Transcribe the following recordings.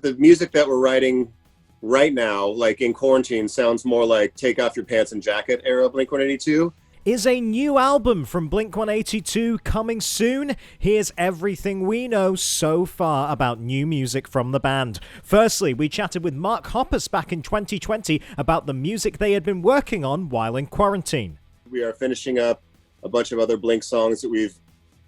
The music that we're writing right now, like in quarantine, sounds more like Take Off Your Pants and Jacket era Blink-182. Is a new album from Blink-182 coming soon? Here's everything we know so far about new music from the band. Firstly, we chatted with Mark Hoppus back in 2020 about the music they had been working on while in quarantine. We are finishing up a bunch of other Blink songs that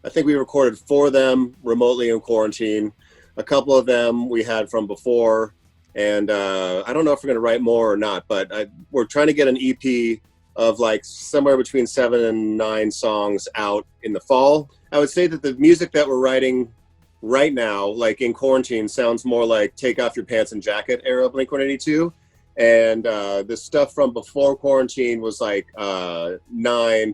I think we recorded 4 of them remotely in quarantine. A couple of them we had from before, and I don't know if we're going to write more or not, but we're trying to get an EP of like somewhere between 7 and 9 songs out in the fall. I would say that the music that we're writing right now, like in quarantine, sounds more like Take Off Your Pants and Jacket era Blink-182. And the stuff from before quarantine was like 9,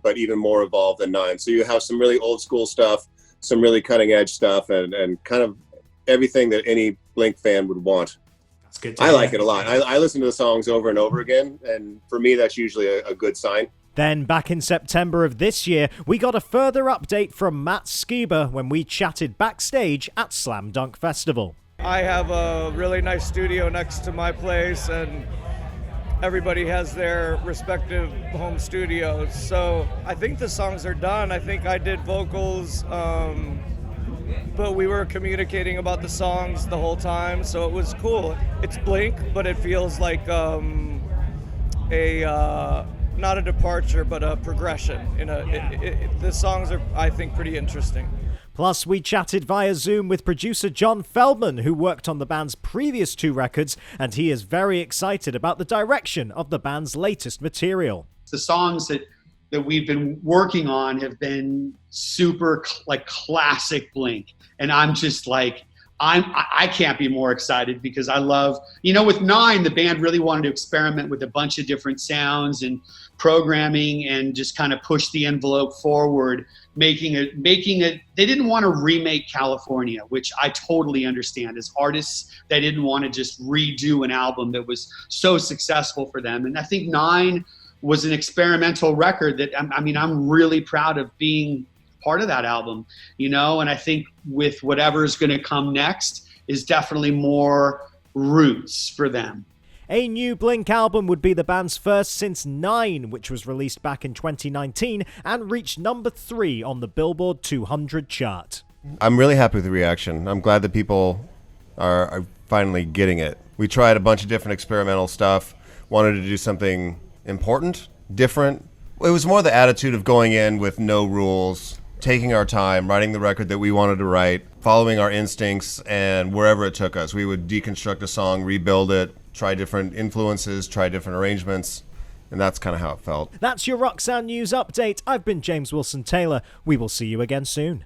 but even more evolved than 9. So you have some really old school stuff, some really cutting edge stuff, and kind of everything that any Blink fan would want. That's good to I hear. like it a lot. I listen to the songs over and over again, and for me, that's usually a good sign. Then, back in September of this year, we got a further update from Matt Skiba when we chatted backstage at Slam Dunk Festival. I have a really nice studio next to my place, and everybody has their respective home studios. So I think the songs are done. I think I did vocals, but we were communicating about the songs the whole time, so it was cool. It's Blink, but it feels like not a departure, but a progression. The songs are, I think, pretty interesting. Plus, we chatted via Zoom with producer John Feldmann, who worked on the band's previous 2 records, and he is very excited about the direction of the band's latest material. The songs that we've been working on have been super like classic Blink, and I'm just like, I can't be more excited because I love, with 9, the band really wanted to experiment with a bunch of different sounds and programming and just kind of push the envelope forward, making it, they didn't want to remake California, which I totally understand. As artists, they didn't want to just redo an album that was so successful for them. And I think 9 was an experimental record that, I'm really proud of being part of that album, and I think with whatever's going to come next is definitely more roots for them. A new Blink album would be the band's first since 9, which was released back in 2019 and reached number 3 on the Billboard 200 chart. I'm really happy with the reaction. I'm glad that people are finally getting it. We tried a bunch of different experimental stuff, wanted to do something important, different. It was more the attitude of going in with no rules, taking our time, writing the record that we wanted to write, following our instincts, and wherever it took us. We would deconstruct a song, rebuild it, try different influences, try different arrangements, and that's kind of how it felt. That's your Rock Sound News Update. I've been James Wilson Taylor. We will see you again soon.